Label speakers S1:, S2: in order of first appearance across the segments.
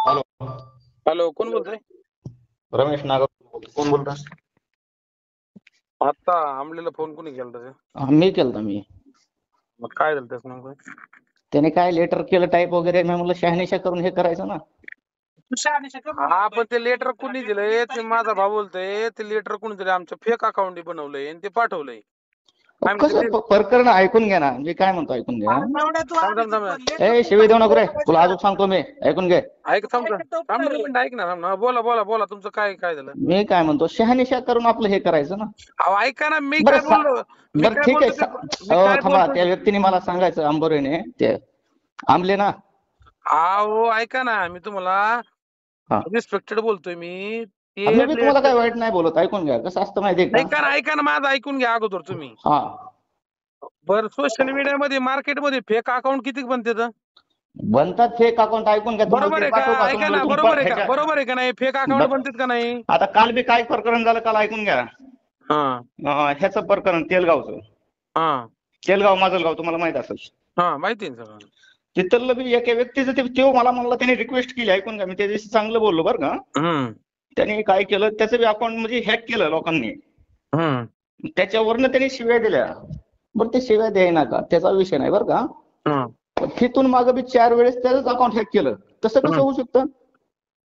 S1: Hello.
S2: Hello, कोण बोलतोय?
S1: रमेश नागर. कोण बोलता?
S2: आता आमलेला फोन कोणी केला त्याचे?
S1: मी केलता मी.
S2: मग काय झालं त्याचं नेमकं?
S1: त्याने काय लेटर केलं टाईप वगैरे, मी म्हणलं शहानिशा करून हे करायचं ना.
S2: हा, पण ते लेटर कोणी दिलंय? ते माझा भाऊ बोलतोय ते लेटर कोणी दिलंय? आमचं फेक अकाउंट बनवलंय आणि ते पाठवलंय. आम्ही
S1: कसं प्रकरण ऐकून घ्या ना, मी काय म्हणतो ऐकून घ्या. ए शिवी देऊ नको रे, तुला अजून सांगतो मी, ऐकून घे.
S2: ऐक ऐक ना, बोला बोला बोला, तुमचं काय काय झालं?
S1: मी काय म्हणतो, शहानिशा करून आपलं हे करायचं ना.
S2: अहो ऐका ना, मी
S1: बरं
S2: काय बोललो? मी
S1: बरं
S2: काय
S1: ठीक
S2: बोलतो
S1: आहे.
S2: मी काय
S1: थांबा,
S2: बोलतो?
S1: त्या व्यक्तीने मला सांगायचं अंबोरेने, ते आमले ना.
S2: अहो ऐका ना, मी तुम्हाला
S1: हा,
S2: रिस्पेक्टेड बोलतोय मी. ते
S1: मी बी तुम्हाला
S2: लेटर
S1: काही वाईट नाही बोलत, ऐकून घ्या. कसं असतं माहितीये का?
S2: ऐका ना, माझं ऐकून घ्या अगोदर तुम्ही.
S1: हा,
S2: बरं, सोशल मीडियामध्ये मार्केटमध्ये फेक अकाउंट किती बनते?
S1: बनतात फेक अकाउंट, ऐकून घ्या. तुम्हाला
S2: बरोबर
S1: ते
S2: आहे का?
S1: पाठवू का
S2: ऐका
S1: तुम्हाला?
S2: ना,
S1: तुम्ही ह्याच्या
S2: बरोबर आहे का नाही? फेक अकाउंट बनतात का नाही?
S1: आता काल बी काय प्रकरण झालं, काल ऐकून घ्या.
S2: हा
S1: ह्याचं प्रकरण तेलगावचं.
S2: हा
S1: तेलगाव माजलगाव तुम्हाला माहित असेल.
S2: हा, माहिती आहे सगळं.
S1: तिथलं बी एका व्यक्तीचं ते मला म्हणलं, त्याने रिक्वेस्ट केली, ऐकून घ्या. मी त्या दिवशी चांगलं बोललो बरं का. त्याने काय केलं, त्याचं बी अकाउंट म्हणजे हॅक केलं लोकांनी. त्याच्यावरनं त्याने शिव्या दिल्या. बरं, ते शिव्या द्यायना का, त्याचा विषय नाही बरं का. पण तिथून मागं बी 4 वेळेस त्याच अकाउंट हॅक केलं. तसं कसं होऊ शकतं?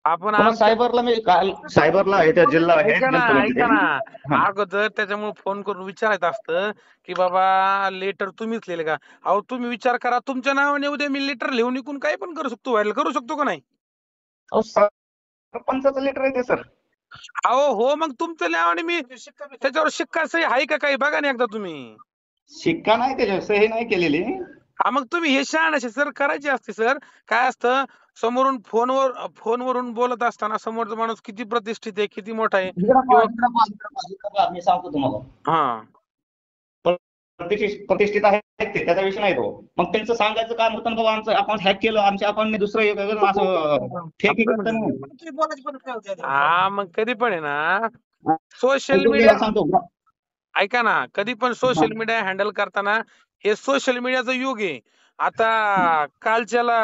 S2: आपण
S1: पुन्हा
S2: आमच्या
S1: सायबरला, मी काल सायबरला आहे त्या जिल्हा
S2: ऐका ना,
S1: गेलतो म्हणजे
S2: ऐका ना,
S1: हा.
S2: अगोदर त्याच्यामुळे फोन करून विचारायचं असतं की बाबा लेटर तुम्हीच लिहिले का? अहो तुम्ही विचार करा, तुमच्या नावाने उद्या मी लेटर लिहून इकून काही पण करू शकतो, व्हायरल करू शकतो का नाही?
S1: अहो, सरपंचाचं लेटर आहे ते सर.
S2: अहो हो, मग तुमच्या नावाने मी त्याच्यावर शिक्का सही आहे का काही बघा ना एकदा तुम्ही.
S1: शिक्का नाही, त्याच्यावर सही नाही केलेली.
S2: हा, मग तुम्ही हे शहाणे सर करायचे असते सर. काय असतं, समोरून फोनवरून बोलत असताना समोरचा माणूस किती प्रतिष्ठित आहे, किती मोठा आहे किंवा
S1: मी सांगतो तुम्हाला,
S2: हा
S1: प्रतिष्ठित आहे ते, त्याचा विषय नाही तो. मग त्यांचं सांगायचं काम होतं, बाबा आमचं अकाउंट हॅक केलं, आमच्या अकाउंटने दुसरं असं फेक करतं ना.
S2: हा, मग कधी पण आहे ना सोशल
S1: ऐकून
S2: मीडिया,
S1: घ्या, सांगतो.
S2: ऐका ना, कधी पण सोशल मीडिया हँडल करताना हे सोशल मीडियाचं युग आहे. आता कालच्याला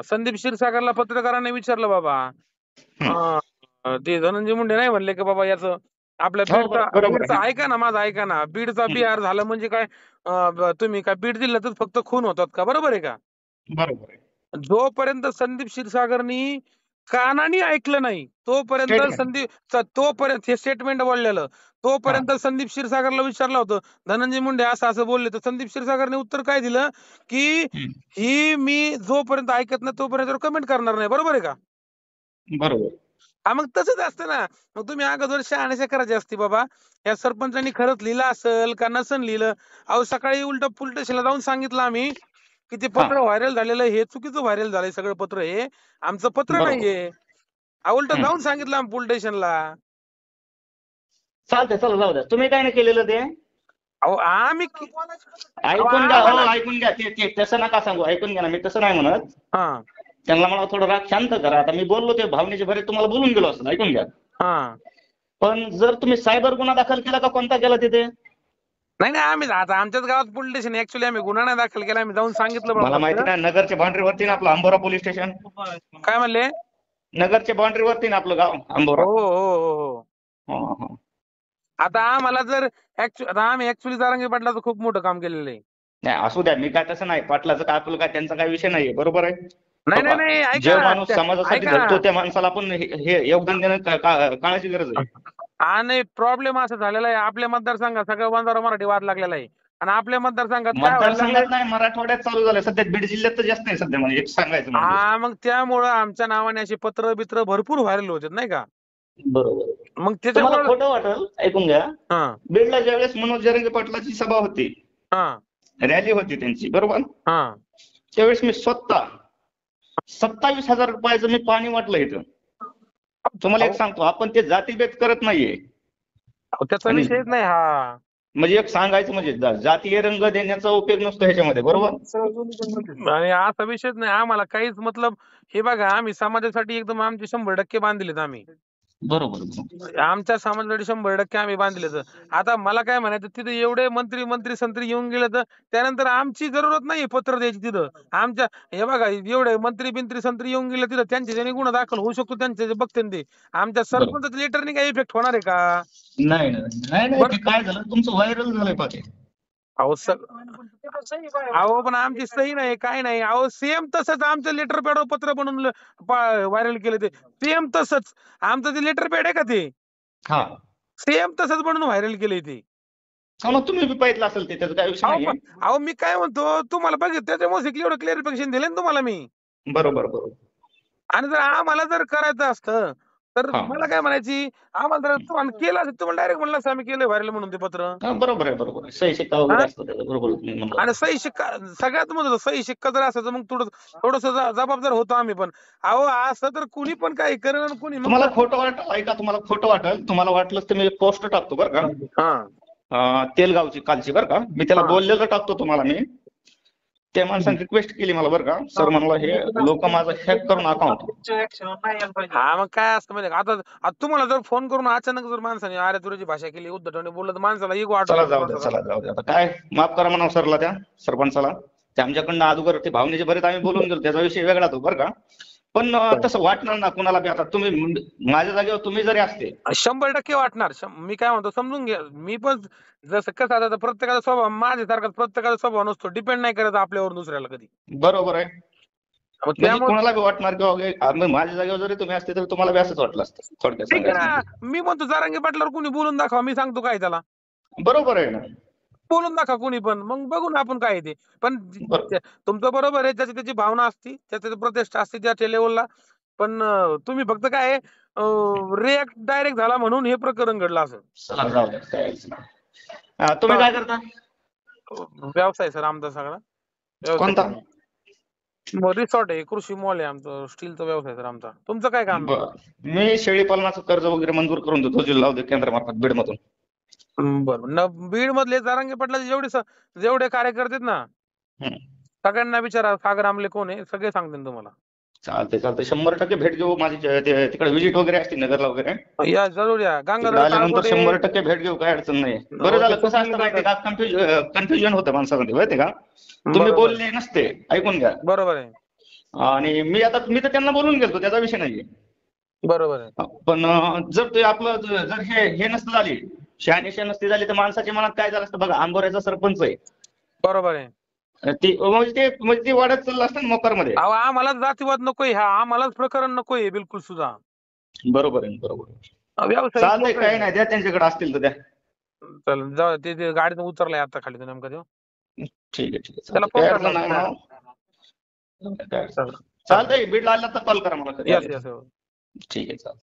S2: संदीप क्षीरसागरला पत्रकारांनी विचारलं बाबा, ते धनंजय मुंडे नाही म्हणले की बाबा याचं आपल्या
S1: हो, बरोबर
S2: बीडचा,
S1: आहे.
S2: ऐका ना माझं, ऐका ना, बीडचा बिहार झालं म्हणजे काय? तुम्ही काय बीड जिल्ह्यातच फक्त खून होतात का? बरोबर आहे का?
S1: बरोबर आहे.
S2: जोपर्यंत संदीप क्षीरसागरनी कानाने ऐकलं नाही
S1: स्टेटमेंट.
S2: तोपर्यंत हे स्टेटमेंट बोललेलं,
S1: हा.
S2: तोपर्यंत संदीप क्षीरसागरला विचारलं होतं धनंजय मुंडे असं असं बोलले, तर संदीप क्षीरसागरने उत्तर काय दिलं की ही मी जोपर्यंत ऐकत नाही तोपर्यंत कमेंट करणार नाही. बरोबर आहे का?
S1: बरोबर.
S2: हा, मग तसंच असतं ना. मग तुम्ही अगोदर शहानिशा करायची असती बाबा, या सरपंचांनी खरंच लिहिलं असेल का नसन लिहिलं. अहो सकाळी उलट पोलीस स्टेशनला जाऊन सांगितलं आम्ही की ते
S1: हा,
S2: पत्र व्हायरल झालेलं हे चुकीचं व्हायरल झालंय, सगळं पत्र हे आमचं पत्र
S1: बरोबर.
S2: नाहीये. उलट जाऊन सांगितलं आम्ही पोलीस स्टेशनला.
S1: चालतंय, चला जाऊ द्या. तुम्ही काय नाही केलेलं ते.
S2: अहो आम्ही अहो
S1: ऐकून घ्या, हो
S2: आम्हाला
S1: ऐकून घ्या. ते तसं नका सांगू, ऐकून घ्या ना. मी तसं नाही म्हणत.
S2: हा
S1: त्यांना मला थोडं राग शांत करा. आता मी बोललो ते भावनेच्या भरीत तुम्हाला बोलून गेलो असं, ऐकून घ्या.
S2: हा
S1: पण जर तुम्ही सायबर गुन्हा दाखल केला का कोणता केला तिथे?
S2: नाही नाही, आम्ही आता आमच्याच गावात पोलीस स्टेशन, ऍक्च्युली आम्ही गुन्हा नाही दाखल केला, आम्ही जाऊन सांगितलं
S1: मला
S2: बाबा
S1: माहिती
S2: फक्त.
S1: नाही, नगरच्या बाउंड्रीवरती ना आपलं अंबोरा पोलीस स्टेशन.
S2: काय म्हणले?
S1: नगरच्या बाउंड्रीवरती ना आपलं गाव अंबोरा.
S2: हो हो हो हो.
S1: हा, हा.
S2: आता आम्हाला जर आता आम्ही ऍक्च्युली जरांगे पाटलाचं खूप मोठं काम केलेलं आहे.
S1: नाही, असू द्या. मी काय तसं नाही, पाटलाचं काय आपलं काय त्यांचा काय विषय नाहीये, बरोबर आहे.
S2: नाही नाही
S1: बाबा,
S2: नाही, ऐका
S1: जे
S2: ना
S1: माणूस समाजासाठी
S2: ऐका
S1: झटतो
S2: ना.
S1: त्या माणसाला आपण हे योगदान देणं काळाची गरज आहे.
S2: आणि प्रॉब्लेम असा झालेला आहे, आपल्या मतदारसंघात सगळं बंजारा मराठी वाद लागलेला आहे. आणि आपल्या मतदारसंघात काय व्हायला लागलंय?
S1: मतदारसंघात नाही, मराठवाड्यात चालू झालं सध्या. बीड जिल्ह्यात तर जास्त आहे सध्या, म्हणजे एक सांगायचं म्हणजे.
S2: हा, मग त्यामुळं आमच्या नावाने असे पत्र बित्र भरपूर व्हायरल होतात नाही का?
S1: बरोबर.
S2: मग
S1: तुम्हाला
S2: त्याच्यामुळे
S1: खोटं वाटेल, ऐकून घ्या.
S2: हा
S1: बीडला ज्यावेळेस मनोज जरांगे पाटलाची सभा होती,
S2: हा
S1: रॅली होती त्यांची, बरोबर,
S2: हा
S1: त्यावेळेस मी स्वतः 27,000 रुपयाचं मी पाणी वाटलं इथं. तुम्हाला एक
S2: अहो
S1: सांगतो, आपण ते जातीभेद करत नाहीये.
S2: त्याचा
S1: आणि
S2: विषयच नाही हा.
S1: म्हणजे एक सांगायचं म्हणजे जातीय रंग देण्याचा उपयोग नसतो ह्याच्यामध्ये, बरोबर.
S2: आणि असा विषयच नाही आम्हाला काहीच, मतलब हे बघा, आम्ही समाजासाठी एकदम आमचे 100% बांधलेत आम्ही.
S1: बरोबर बरोबर.
S2: आमच्या समाजासाठी 100% आम्ही बांधले तर. आता मला काय म्हणायचं, तिथे एवढे मंत्री संत्री येऊन गेले तर त्यानंतर आमची जरूरत नाही पत्र द्यायची तिथं. आमच्या हे बघा एवढे मंत्री संत्री येऊन गेले तिथं, त्यांचे ज्याने गुन्हा दाखल होऊ शकतो, त्यांचे जे बघते ते. आमच्या
S1: बरोबर.
S2: सरपंचाच्या लेटरने काही इफेक्ट होणार आहे का?
S1: नाही नाही नाही नाही, ते
S2: बरं.
S1: काय झालं तुमचं व्हायरल झालंय पाहिजे.
S2: अहो अहो पण आमची सही नाही, काय नाही. अहो सेम तसंच आमचं लेटर पॅडवर पत्र बनवून व्हायरल केलं ते. सेम तसंच. आमचं ते लेटर पॅड आहे का ते?
S1: हा.
S2: सेम तसंच बनवून व्हायरल केलंय ते.
S1: हा, मग तुम्ही बी पाहिलं असेल ते, त्याचा काय विषय
S2: अहो
S1: नाहीये.
S2: अहो मी काय म्हणतो, तुम्हाला बघितलं त्याच्यामुळे एवढं क्लिअरिफिकेशन दिलं ना तुम्हाला मी.
S1: बरोबर बरोबर.
S2: आणि जर आम्हाला जर करायचं असतं, तर
S1: हा
S2: मला काय म्हणायची, आम्हाला जर तुम्हाला केलं असतं, तुम्हाला डायरेक्ट म्हणलं असतं आम्ही केलंय व्हायरल म्हणून ते पत्र.
S1: हा, बरोबर आहे बरोबर आहे. सही शिक्का वगैरे
S2: हा?
S1: असतो त्याचा, बरोबर तुम्ही म्हणलं.
S2: आणि सही शिक्का सगळ्यात महत्वाचं, सही शिक्का जर असायचं मग थोडस जबाबदार होतो आम्ही पण. अहो असं तर कुणी पण काही करेल आणि कुणी मग
S1: तुम्हाला खोटं वाटेल, ऐका, तुम्हाला खोटं वाटेल, तुम्हाला वाटलंच तर मी पोस्ट टाकतो बरं का.
S2: हा
S1: तेलगावची कालची बरं का, मी त्याला
S2: हा
S1: बोललेलं टाकतो तुम्हाला मी. त्या माणसाने रिक्वेस्ट केली मला बरं का, सर म्हणलं हे लोक माझं हॅक करून अकाउंट.
S2: हा मग काय असतं माहिती का, आता तुम्हाला जर फोन करून अचानक जर माणसाने अरे तुझी भाषा केली उद्धटपणे बोललं तर माणसाला इगो
S1: चला
S2: आठवतो
S1: जाऊ द्या,
S2: माणसाचा.
S1: चला जाऊ द्या, आता काय माफ करा म्हणावं सरला, त्या सरपंचाला. ते आमच्याकडनं अगोदर ते भावनेचे बरेच आम्ही बोलून गेलो, त्याचा विषय वेगळा तो बरं का. पण तसं वाटणार ना कुणाला बी. आता तुम्ही माझ्या जागेवर तुम्ही जरी असते.
S2: 100% वाटणार. मी काय म्हणतो समजून घ्या. मी पण जसं कसं आता प्रत्येकाचा स्वभाव माझ्यासारखा प्रत्येकाचा स्वभाव नसतो. डिपेंड नाही करत आपल्यावर दुसऱ्याला कधी.
S1: बरोबर आहे.
S2: मग
S1: म्हणजे
S2: त्यामुळे
S1: कोणाला बी वाटणार किंवा माझ्या जागेवर जरी तुम्ही असते तर तुम्हाला बी असंच वाटलं असतं, थोडक्यात
S2: ठीक आहे
S1: सांगायचं
S2: ना.
S1: म्हणजे.
S2: मी म्हणतो जरांगे पाटलावर कुणी बोलून दाखवा, मी सांगतो काय त्याला.
S1: बरोबर आहे ना.
S2: बोलून दाखवा कुणी पण, मग बघू ना आपण काय आहे ते. पण
S1: बरोबर.
S2: तुमचं बरोबर आहे, ज्याची त्याची भावना असती, त्याची प्रतिष्ठा असते त्या लेवलला. पण तुम्ही फक्त काय रिॲक्ट डायरेक्ट झाला म्हणून हे प्रकरण घडलं असं.
S1: चला जाऊ द्या, काय अडचण नाही. तुम्ही काय करता?
S2: व्यवसाय सर आमचा सगळा व्यवसाय
S1: कोणता?
S2: आहे. मग रिसॉर्ट आहे, कृषी मॉल आहे आमचं, स्टीलचा व्यवसाय सर आमचा. तुमचं काय काम आहे?
S1: बर. मी शेळी पालनाचं कर्ज वगैरे मंजूर करून देतो जिल्हा उद्योग केंद्रामार्फत बीडमधून.
S2: बरं. बीड मधले जरांगे पाटलाचे जेवढे कार्यकर्ते आहेत ना,
S1: हं.
S2: सगळ्यांना विचारा सागर आमले कोण आहे, सगळे सांगतील तुम्हाला.
S1: चालतंय चालतंय, 100% भेट घेऊ. माझी तिकडे व्हिजिट वगैरे असते नगरला वगैरे.
S2: या जरूर या.
S1: तिकडे
S2: गंगाधर
S1: आल्यानंतर
S2: ताळगोटे
S1: 100% भेट घेऊ, काय अडचण नाही. बरं
S2: ते
S1: झालं, कसं
S2: स्वप्नील
S1: असतं माहितीये
S2: दादा.
S1: का, कन्फ्युजन होतं माणसामध्ये माहितीये का. तुम्ही
S2: बरोबर
S1: बोलले नसते, ऐकून घ्या.
S2: बरोबर आहे.
S1: आणि मी तर त्यांना बोलून गेलतो, त्याचा विषय नाहीये.
S2: बरोबर आहे.
S1: पण जर ते आपलं जर हे नसतं झाली, शहानिशा नसती झाली, तर माणसाच्या मनात काय झालं असतं बघा. आंबोऱ्याचा सरपंच आहे,
S2: बरोबर आहे.
S1: म्हणजे ते वाढत चाललं असतं ना मोकारमध्ये.
S2: अहो आम्हाला जातीवाद नकोय, हा आम्हालाच प्रकरण नकोय बिलकुल सुद्धा.
S1: बरोबर आहे बरोबर आहे.
S2: व्यावसायिक
S1: चालतंय,
S2: लोक
S1: काही
S2: आहे.
S1: नाही, द्या त्यांच्याकडे असतील तर द्या.
S2: चल जाऊ ते गाडीतून उतरलाय आता खाली तो नेमका तो.
S1: ठीक आहे ठीक आहे,
S2: त्याला
S1: चालतंय,
S2: फोन
S1: काही
S2: करला
S1: अडचण नाही
S2: होता.
S1: म्हणा. काय अडचण
S2: चल
S1: नाही. चालतंय, बीडला आला तर कॉल करा मला कधी
S2: यस
S1: आले तर.
S2: यस.
S1: ठीक आहे, चालतंय.